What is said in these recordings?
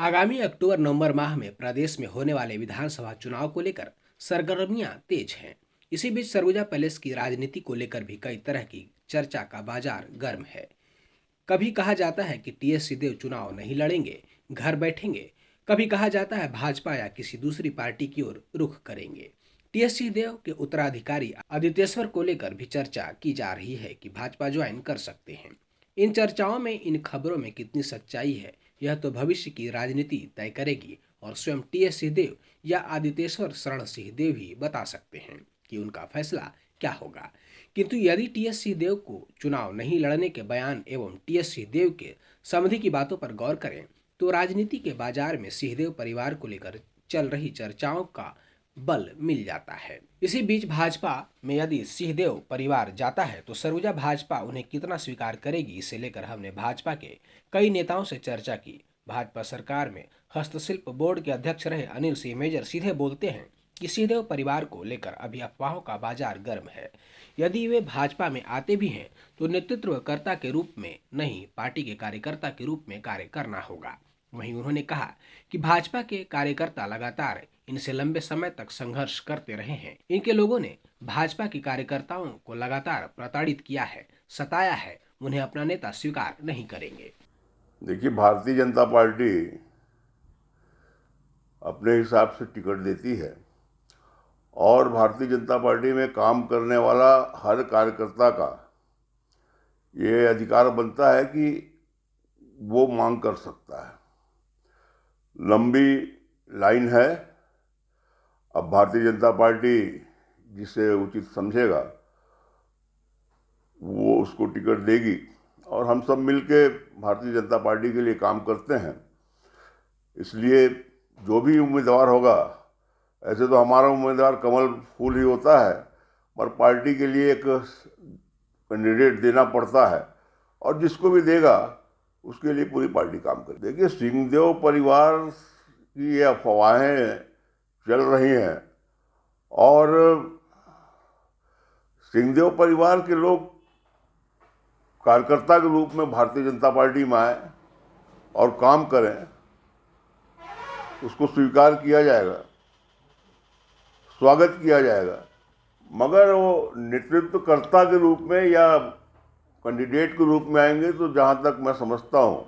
आगामी अक्टूबर-नवंबर माह में प्रदेश में होने वाले विधानसभा चुनाव को लेकर सरगर्मियां तेज हैं। इसी बीच सरगुजा पैलेस की राजनीति को लेकर भी कई तरह की चर्चा का बाजार गर्म है। कभी कहा जाता है कि टीएस सिंहदेव चुनाव नहीं लड़ेंगे, घर बैठेंगे। कभी कहा जाता है भाजपा या किसी दूसरी पार्टी की ओर रुख करेंगे। टीएस सिंहदेव के उत्तराधिकारी आदित्येश्वर को लेकर भी चर्चा की जा रही है कि भाजपा ज्वाइन कर सकते हैं। इन चर्चाओं में, इन खबरों में कितनी सच्चाई है, यह तो भविष्य की राजनीति तय करेगी और स्वयं टीएस सिंहदेव या आदित्येश्वर शरण सिंहदेव ही बता सकते हैं कि उनका फैसला क्या होगा। किंतु यदि टीएस सिंहदेव को चुनाव नहीं लड़ने के बयान एवं टीएस सिंहदेव के समधि की बातों पर गौर करें तो राजनीति के बाजार में सिंहदेव परिवार को लेकर चल रही चर्चाओं का बल मिल जाता है। इसी बीच भाजपा में यदि सिंहदेव परिवार जाता है तो सरगुजा भाजपा उन्हें कितना स्वीकार करेगी, इसे लेकर हमने भाजपा के कई नेताओं से चर्चा की। भाजपा सरकार में हस्तशिल्प बोर्ड के अध्यक्ष रहे अनिल सिंह मेजर सीधे बोलते हैं कि सिंहदेव परिवार को लेकर अभी अफवाहों का बाजार गर्म है। यदि वे भाजपा में आते भी हैं तो नेतृत्वकर्ता के रूप में नहीं, पार्टी के कार्यकर्ता के रूप में कार्य करना होगा। वहीं उन्होंने कहा कि भाजपा के कार्यकर्ता लगातार इनसे लंबे समय तक संघर्ष करते रहे हैं। इनके लोगों ने भाजपा के कार्यकर्ताओं को लगातार प्रताड़ित किया है, सताया है। उन्हें अपना नेता स्वीकार नहीं करेंगे। देखिए, भारतीय जनता पार्टी अपने हिसाब से टिकट देती है और भारतीय जनता पार्टी में काम करने वाला हर कार्यकर्ता का ये अधिकार बनता है कि वो मांग कर सकता है। लंबी लाइन है। अब भारतीय जनता पार्टी जिसे उचित समझेगा वो उसको टिकट देगी और हम सब मिलके भारतीय जनता पार्टी के लिए काम करते हैं। इसलिए जो भी उम्मीदवार होगा, ऐसे तो हमारा उम्मीदवार कमल फूल ही होता है, पर पार्टी के लिए एक कैंडिडेट देना पड़ता है और जिसको भी देगा उसके लिए पूरी पार्टी काम करे। देखिए, सिंहदेव परिवार की ये अफवाहें चल रही हैं और सिंहदेव परिवार के लोग कार्यकर्ता के रूप में भारतीय जनता पार्टी में आए और काम करें, उसको स्वीकार किया जाएगा, स्वागत किया जाएगा। मगर वो नेतृत्वकर्ता के रूप में या कैंडिडेट के रूप में आएंगे तो जहाँ तक मैं समझता हूँ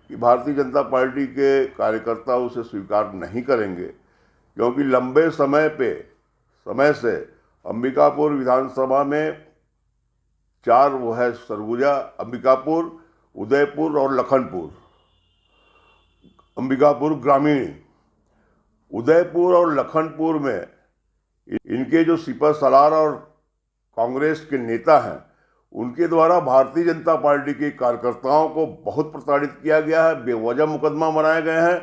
कि भारतीय जनता पार्टी के कार्यकर्ता उसे स्वीकार नहीं करेंगे, क्योंकि लंबे समय से अंबिकापुर विधानसभा में 4 वो है, सरगुजा, अंबिकापुर, उदयपुर और लखनपुर। अंबिकापुर ग्रामीण, उदयपुर और लखनपुर में इनके जो सिपा सलार और कांग्रेस के नेता हैं उनके द्वारा भारतीय जनता पार्टी के कार्यकर्ताओं को बहुत प्रताड़ित किया गया है, बेवजह मुकदमा बनाए गए हैं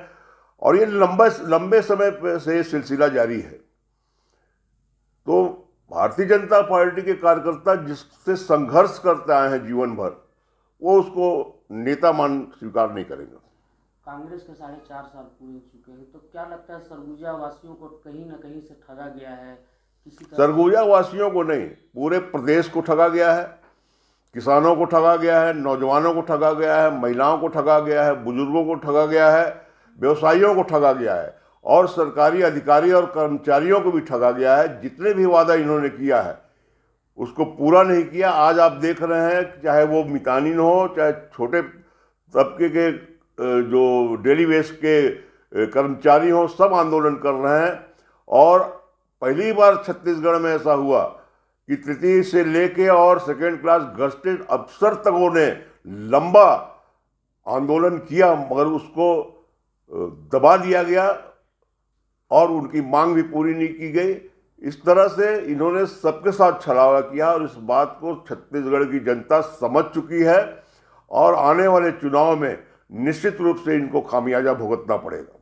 और ये लंबे समय से ये सिलसिला जारी है। तो भारतीय जनता पार्टी के कार्यकर्ता जिससे संघर्ष करते आए हैं जीवन भर, वो उसको नेता मान स्वीकार नहीं करेंगे। कांग्रेस के 4.5 साल पूरे हो चुके हैं, तो क्या लगता है सरगुजा वासियों को कहीं ना कहीं से ठगा गया है? सरगुजा वासियों को नहीं, पूरे प्रदेश को ठगा गया है। किसानों को ठगा गया है, नौजवानों को ठगा गया है, महिलाओं को ठगा गया है, बुजुर्गों को ठगा गया है, व्यवसायियों को ठगा गया है और सरकारी अधिकारी और कर्मचारियों को भी ठगा गया है। जितने भी वादा इन्होंने किया है उसको पूरा नहीं किया। आज आप देख रहे हैं, चाहे वो मितानिन हो, चाहे छोटे तबके के जो डेली वेज के कर्मचारी हों, सब आंदोलन कर रहे हैं। और पहली बार छत्तीसगढ़ में ऐसा हुआ कि तृतीय से लेके और सेकेंड क्लास गजटेड अफसर तक ने लंबा आंदोलन किया, मगर उसको दबा दिया गया और उनकी मांग भी पूरी नहीं की गई। इस तरह से इन्होंने सबके साथ छलावा किया और इस बात को छत्तीसगढ़ की जनता समझ चुकी है और आने वाले चुनाव में निश्चित रूप से इनको खामियाजा भुगतना पड़ेगा।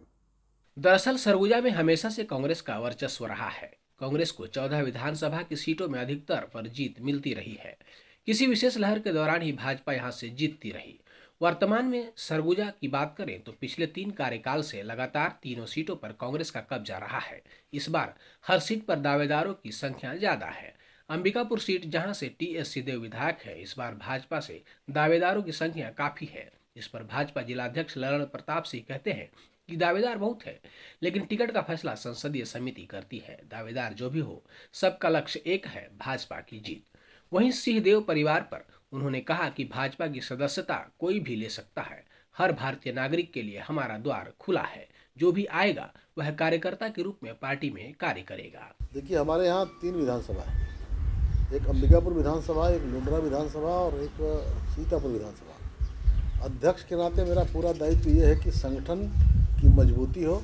दरअसल सरगुजा में हमेशा से कांग्रेस का वर्चस्व रहा है। कांग्रेस को 14 विधानसभा की सीटों में अधिकतर पर जीत मिलती रही है। किसी विशेष लहर के दौरान ही भाजपा यहां से जीतती रही। वर्तमान में सरगुजा की बात करें तो पिछले 3 कार्यकाल से लगातार तीनों सीटों पर कांग्रेस का कब्जा रहा है। इस बार हर सीट पर दावेदारों की संख्या ज्यादा है। अंबिकापुर सीट जहां से टीएस सिंहदेव विधायक है, इस बार भाजपा से दावेदारों की संख्या काफी है। इस पर भाजपा जिलाध्यक्ष ललन प्रताप सिंह कहते हैं कि दावेदार बहुत है, लेकिन टिकट का फैसला संसदीय समिति करती है। दावेदार जो भी हो, सबका लक्ष्य एक है, भाजपा की जीत। वहीं सिंहदेव परिवार पर उन्होंने कहा कि भाजपा की सदस्यता कोई भी ले सकता है। हर भारतीय नागरिक के लिए हमारा द्वार खुला है। जो भी आएगा वह कार्यकर्ता के रूप में पार्टी में कार्य करेगा। देखिए, हमारे यहाँ 3 विधानसभा है। एक अंबिकापुर विधानसभा, एक लुंड्रा विधानसभा और एक सीतापुर विधानसभा। अध्यक्ष के नाते मेरा पूरा दायित्व ये है कि संगठन की मजबूती हो।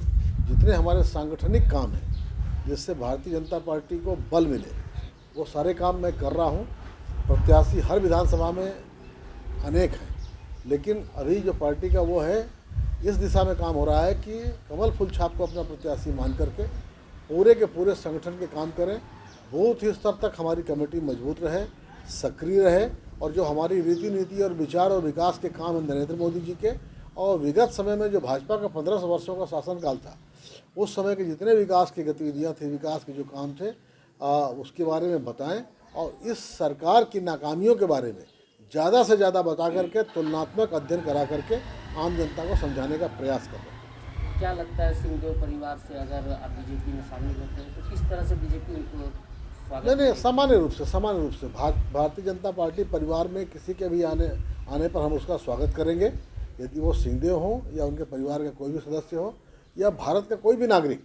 जितने हमारे सांगठनिक काम हैं जिससे भारतीय जनता पार्टी को बल मिले, वो सारे काम मैं कर रहा हूँ। प्रत्याशी हर विधानसभा में अनेक हैं, लेकिन अभी जो पार्टी का वो है, इस दिशा में काम हो रहा है कि कमल फूल छाप को अपना प्रत्याशी मान करके पूरे के पूरे संगठन के काम करें। बूथ स्तर तक हमारी कमेटी मजबूत रहे, सक्रिय रहे, और जो हमारी रीति नीति और विचार और विकास के काम हैं नरेंद्र मोदी जी के, और विगत समय में जो भाजपा का 15 वर्षों का शासनकाल था, उस समय के जितने विकास की गतिविधियां थी, विकास के जो काम थे, उसके बारे में बताएं, और इस सरकार की नाकामियों के बारे में ज़्यादा से ज़्यादा बता करके तुलनात्मक अध्ययन करा करके आम जनता को समझाने का प्रयास कर रहे हैं। क्या लगता है सिंहदेव परिवार से अगर आप बीजेपी में शामिल होते हैं तो किस तरह से बीजेपी उनको स्वागत नहीं, करेगी? सामान्य रूप से भारतीय जनता पार्टी परिवार में किसी के भी आने पर हम उसका स्वागत करेंगे। यदि वो सिंहदेव हो या उनके परिवार का कोई भी सदस्य हो या भारत का कोई भी नागरिक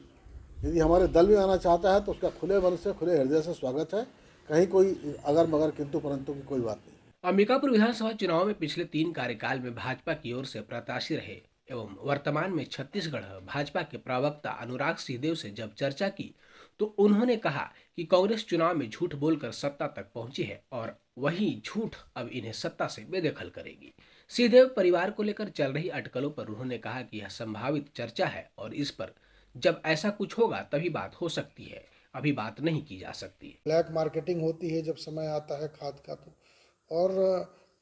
यदि हमारे दल में आना चाहता है तो उसका खुले मन से, खुले हृदय से स्वागत है। कहीं कोई अगर मगर किंतु परंतु की कोई बात नहीं। अंबिकापुर विधानसभा चुनाव में पिछले 3 कार्यकाल में भाजपा की ओर से प्रत्याशी रहे एवं वर्तमान में छत्तीसगढ़ भाजपा के प्रवक्ता अनुराग सिंहदेव से जब चर्चा की तो उन्होंने कहा कि कांग्रेस चुनाव में झूठ बोलकर सत्ता तक पहुंची है और वही झूठ अब इन्हें सत्ता से बेदखल करेगी। सिंहदेव परिवार को लेकर चल रही अटकलों पर उन्होंने कहा कि यह संभावित चर्चा है और इस पर जब ऐसा कुछ होगा तभी बात हो सकती है, अभी बात नहीं की जा सकती। ब्लैक मार्केटिंग होती है जब समय आता है खाद का, तो और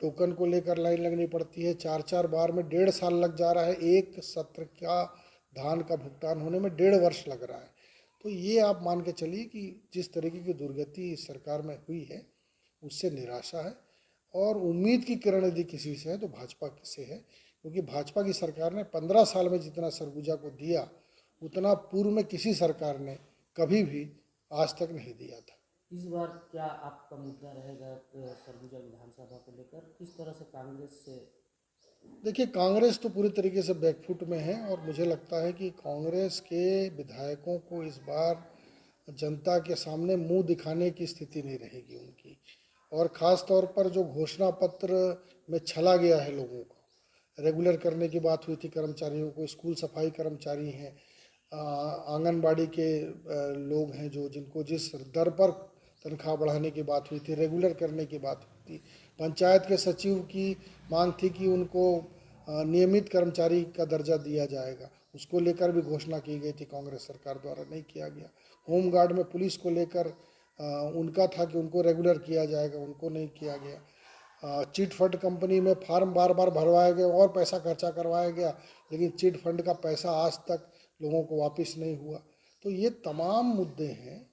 टोकन को लेकर लाइन लगनी पड़ती है। 4 बार में 1.5 साल लग जा रहा है। एक सत्र का धान का भुगतान होने में 1.5 वर्ष लग रहा है। तो ये आप मान के चलिए कि जिस तरीके की दुर्गति इस सरकार में हुई है उससे निराशा है, और उम्मीद की किरण यदि किसी से है तो भाजपा से है, क्योंकि भाजपा की सरकार ने 15 साल में जितना सरगुजा को दिया उतना पूर्व में किसी सरकार ने कभी भी आज तक नहीं दिया था। इस बार क्या आपका मुद्दा रहेगा सरगुजा विधानसभा को लेकर? किस तरह से कांग्रेस से? देखिए, कांग्रेस तो पूरी तरीके से बैकफुट में है, और मुझे लगता है कि कांग्रेस के विधायकों को इस बार जनता के सामने मुंह दिखाने की स्थिति नहीं रहेगी उनकी। और ख़ास तौर पर जो घोषणा पत्र में छला गया है लोगों को, रेगुलर करने की बात हुई थी कर्मचारियों को, स्कूल सफाई कर्मचारी हैं, आंगनबाड़ी के लोग हैं जो जिनको जिस दर पर तनख्वाह बढ़ाने की बात हुई थी, रेगुलर करने की बात हुई थी। पंचायत के सचिव की मांग थी कि उनको नियमित कर्मचारी का दर्जा दिया जाएगा, उसको लेकर भी घोषणा की गई थी, कांग्रेस सरकार द्वारा नहीं किया गया। होम गार्ड में पुलिस को लेकर उनका था कि उनको रेगुलर किया जाएगा, उनको नहीं किया गया। चिट फंड कंपनी में फार्म बार बार भरवाया गया और पैसा खर्चा करवाया गया, लेकिन चिट फंड का पैसा आज तक लोगों को वापस नहीं हुआ। तो ये तमाम मुद्दे हैं।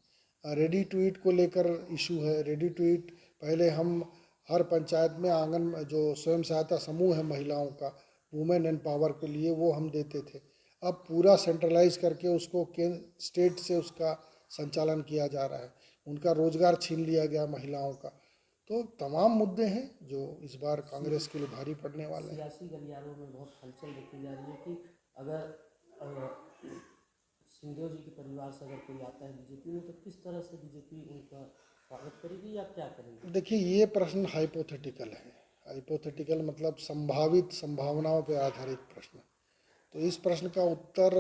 रेडी टू ईट को लेकर इशू है। रेडी टू ईट पहले हम हर पंचायत में आंगन जो स्वयं सहायता समूह है महिलाओं का, वुमेन एंड पावर के लिए, वो हम देते थे। अब पूरा सेंट्रलाइज करके उसको स्टेट से उसका संचालन किया जा रहा है। उनका रोजगार छीन लिया गया महिलाओं का। तो तमाम मुद्दे हैं जो इस बार कांग्रेस के लिए भारी पड़ने वाले हैं। सियासी गलियारों में बहुत हलचल देखी जा रही है कि अगर सिंहदेव जी के परिवार से अगर कोई आता है बीजेपी में तो किस तरह से बीजेपी उनका स्वागत करेगी या क्या करेगी? देखिए, ये प्रश्न हाइपोथेटिकल है। हाइपोथेटिकल मतलब संभावित संभावनाओं पर आधारित प्रश्न। तो इस प्रश्न का उत्तर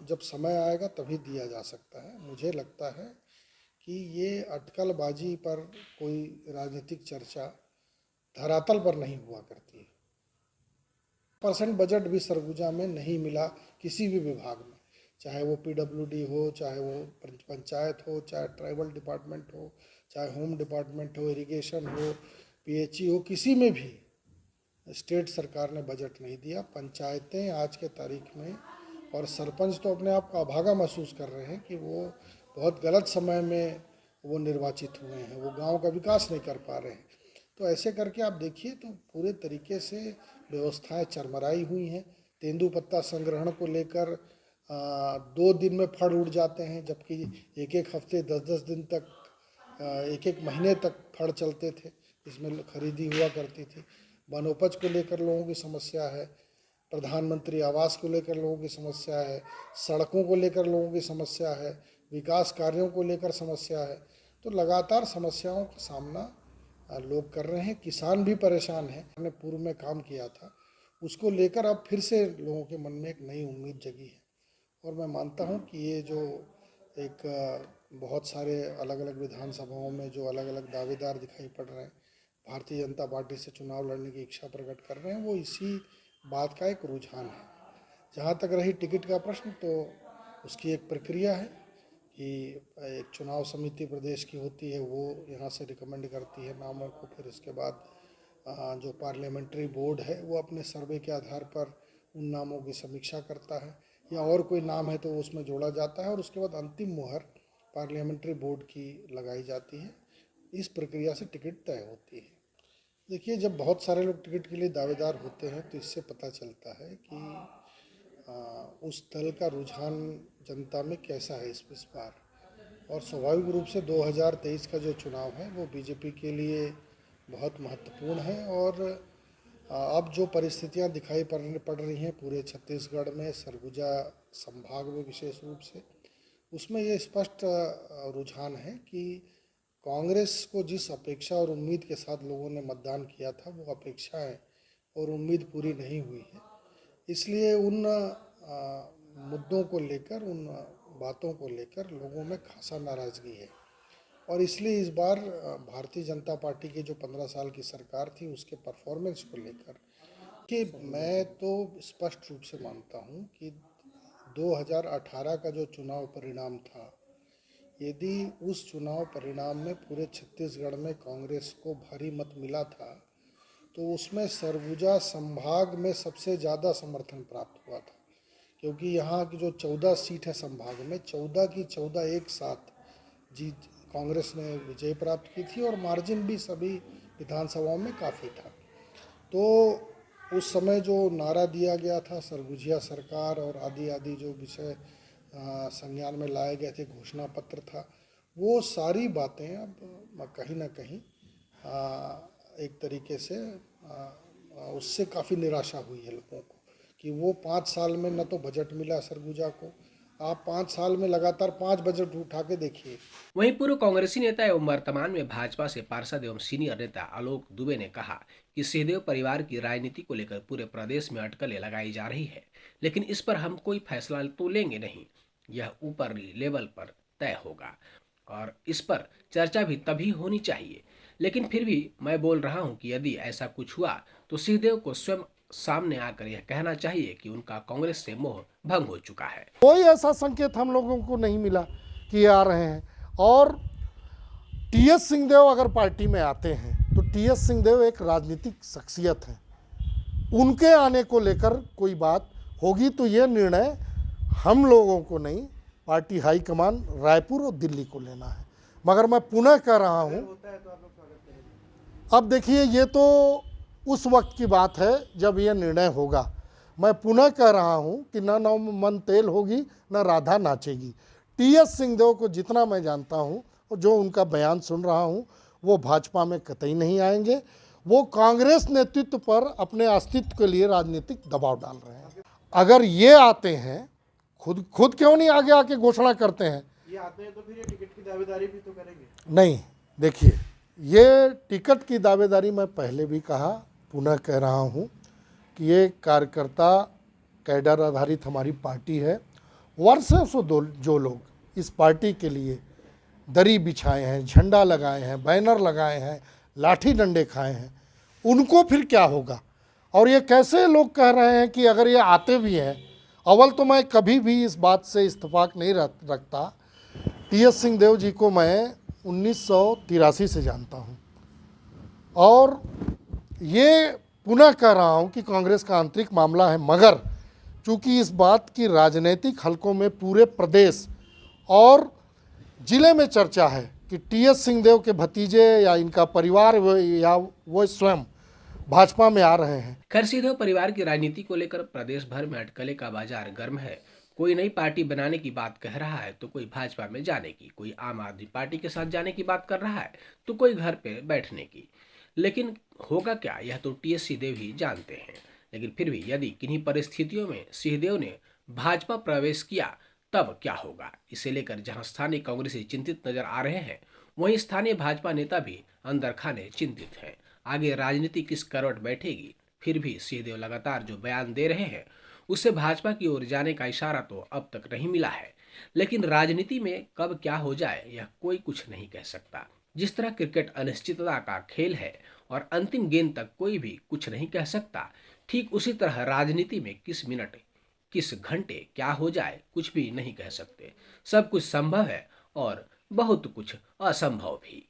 जब समय आएगा तभी दिया जा सकता है। मुझे लगता है कि ये अटकलबाजी पर कोई राजनीतिक चर्चा धरातल पर नहीं हुआ करती है। % बजट भी सरगुजा में नहीं मिला किसी भी विभाग में, चाहे वो PWD हो, चाहे वो पंचायत हो, चाहे ट्राइबल डिपार्टमेंट हो, चाहे होम डिपार्टमेंट हो, इरिगेशन हो, PHE हो, किसी में भी स्टेट सरकार ने बजट नहीं दिया। पंचायतें आज के तारीख में और सरपंच तो अपने आप को अभागा महसूस कर रहे हैं कि वो बहुत गलत समय में वो निर्वाचित हुए हैं, वो गांव का विकास नहीं कर पा रहे हैं। तो ऐसे करके आप देखिए तो पूरे तरीके से व्यवस्थाएं चरमराई हुई हैं। तेंदुपत्ता संग्रहण को लेकर 2 दिन में फड़ उड़ जाते हैं, जबकि एक हफ्ते 10 दिन तक, एक महीने तक फड़ चलते थे, इसमें खरीदी हुआ करती थी। वनोपज को लेकर लोगों की समस्या है, प्रधानमंत्री आवास को लेकर लोगों की समस्या है, सड़कों को लेकर लोगों की समस्या है, विकास कार्यों को लेकर समस्या है। तो लगातार समस्याओं का सामना लोग कर रहे हैं। किसान भी परेशान हैं। हमने पूर्व में काम किया था, उसको लेकर अब फिर से लोगों के मन में एक नई उम्मीद जगी है। और मैं मानता हूं कि ये जो एक बहुत सारे अलग अलग विधानसभाओं में जो अलग अलग दावेदार दिखाई पड़ रहे हैं, भारतीय जनता पार्टी से चुनाव लड़ने की इच्छा प्रकट कर रहे हैं, वो इसी बात का एक रुझान है। जहाँ तक रही टिकट का प्रश्न, तो उसकी एक प्रक्रिया है कि एक चुनाव समिति प्रदेश की होती है, वो यहाँ से रिकमेंड करती है नामों को। फिर इसके बाद जो पार्लियामेंट्री बोर्ड है वो अपने सर्वे के आधार पर उन नामों की समीक्षा करता है, या और कोई नाम है तो उसमें जोड़ा जाता है, और उसके बाद अंतिम मुहर पार्लियामेंट्री बोर्ड की लगाई जाती है। इस प्रक्रिया से टिकट तय होती है। देखिए, जब बहुत सारे लोग टिकट के लिए दावेदार होते हैं तो इससे पता चलता है कि उस दल का रुझान जनता में कैसा है इस बार। और स्वाभाविक रूप से 2023 का जो चुनाव है वो बीजेपी के लिए बहुत महत्वपूर्ण है। और अब जो परिस्थितियां दिखाई पड़ रही हैं पूरे छत्तीसगढ़ में, सरगुजा संभाग में विशेष रूप से, उसमें ये स्पष्ट रुझान है कि कांग्रेस को जिस अपेक्षा और उम्मीद के साथ लोगों ने मतदान किया था, वो अपेक्षाएं और उम्मीद पूरी नहीं हुई है। इसलिए उन मुद्दों को लेकर, उन बातों को लेकर लोगों में खासा नाराज़गी है। और इसलिए इस बार भारतीय जनता पार्टी की जो 15 साल की सरकार थी, उसके परफॉर्मेंस को लेकर कि मैं तो स्पष्ट रूप से मानता हूं कि 2018 का जो चुनाव परिणाम था, यदि उस चुनाव परिणाम में पूरे छत्तीसगढ़ में कांग्रेस को भारी मत मिला था, तो उसमें सरगुजा संभाग में सबसे ज़्यादा समर्थन प्राप्त हुआ था। क्योंकि यहाँ की जो 14 सीट है संभाग में, 14 की 14 एक साथ जीत कांग्रेस ने विजय प्राप्त की थी, और मार्जिन भी सभी विधानसभाओं में काफ़ी था। तो उस समय जो नारा दिया गया था, सरगुजिया सरकार और आदि आदि जो विषय संज्ञान में लाए गए थे, घोषणा पत्र था, वो सारी बातें अब कहीं ना कहीं एक तरीके से उससे काफ़ी निराशा हुई है लोगों को कि वो 5 साल में न तो बजट मिला सरगुजा को। आप 5 साल में लगातार 5 बजट उठा के देखिए। वहीं पूर्व कांग्रेसी नेता एवं वर्तमान में भाजपा से पार्षद एवं सीनियर नेता आलोक दुबे ने कहा कि सिंहदेव परिवार की राजनीति को लेकर पूरे प्रदेश में अटकलें लगाई जा रही है, लेकिन इस पर हम कोई फैसला तो लेंगे नहीं, यह ऊपरी लेवल पर तय होगा और इस पर चर्चा भी तभी होनी चाहिए। लेकिन फिर भी मैं बोल रहा हूं कि यदि ऐसा कुछ हुआ तो सिंहदेव को स्वयं सामने आकर यह कहना चाहिए कि उनका कांग्रेस से मोह भंग हो चुका है। कोई ऐसा संकेत हम लोगों को नहीं मिला कि आ रहे हैं। और टीएस सिंहदेव अगर पार्टी में आते हैं तो टीएस सिंहदेव एक राजनीतिक शख्सियत है, उनके आने को लेकर कोई बात होगी तो ये निर्णय हम लोगों को नहीं, पार्टी हाईकमान रायपुर और दिल्ली को लेना है। मगर मैं पुनः कह रहा हूँ, अब देखिए ये तो उस वक्त की बात है जब ये निर्णय होगा। मैं पुनः कह रहा हूँ कि न नौ मन तेल होगी न राधा नाचेगी। टीएस सिंहदेव को जितना मैं जानता हूँ और जो उनका बयान सुन रहा हूँ, वो भाजपा में कतई नहीं आएंगे। वो कांग्रेस नेतृत्व पर अपने अस्तित्व के लिए राजनीतिक दबाव डाल रहे हैं। अगर ये आते हैं, खुद क्यों नहीं आगे आके घोषणा करते हैं? ये आते हैं तो फिर ये टिकट की दावेदारी भी तो करेंगे। नहीं, देखिए ये टिकट की दावेदारी मैं पहले भी कहा, पुनः कह रहा हूँ कि ये कार्यकर्ता कैडर आधारित हमारी पार्टी है। वर्षों से जो लोग इस पार्टी के लिए दरी बिछाए हैं, झंडा लगाए हैं, बैनर लगाए हैं, लाठी डंडे खाए हैं, उनको फिर क्या होगा? और ये कैसे लोग कह रहे हैं कि अगर ये आते भी हैं, अव्वल तो मैं कभी भी इस बात से इत्तेफाक नहीं रखता। टीएस सिंहदेव जी को मैं 1983 से जानता हूँ और ये पुनः कह रहा हूँ कि कांग्रेस का आंतरिक मामला है। मगर चूंकि इस बात की राजनीतिक हलकों में पूरे प्रदेश और जिले में चर्चा है कि टीएस सिंहदेव के भतीजे या इनका परिवार या वो स्वयं भाजपा में आ रहे हैं। खैर सिंहदेव परिवार की राजनीति को लेकर प्रदेश भर में अटकलें का बाजार गर्म है। कोई नई पार्टी बनाने की बात कह रहा है तो कोई भाजपा में जाने की, कोई आम आदमी पार्टी के साथ जाने की बात कर रहा है तो कोई घर पे बैठने की। लेकिन होगा क्या, यह तो टीएस सिंहदेव ही जानते हैं। लेकिन फिर भी यदि किन्हीं परिस्थितियों में सिंहदेव ने भाजपा प्रवेश किया तब क्या होगा, इसे लेकर जहां स्थानीय कांग्रेसी चिंतित नजर आ रहे हैं, वहीं स्थानीय भाजपा नेता भी अंदर खाने चिंतित हैं। आगे राजनीति किस करवट बैठेगी, फिर भी सिंहदेव लगातार जो बयान दे रहे हैं उससे भाजपा की ओर जाने का इशारा तो अब तक नहीं मिला है। लेकिन राजनीति में कब क्या हो जाए यह कोई कुछ नहीं कह सकता। जिस तरह क्रिकेट अनिश्चितता का खेल है और अंतिम गेंद तक कोई भी कुछ नहीं कह सकता, ठीक उसी तरह राजनीति में किस मिनट किस घंटे क्या हो जाए कुछ भी नहीं कह सकते। सब कुछ संभव है और बहुत कुछ असंभव भी।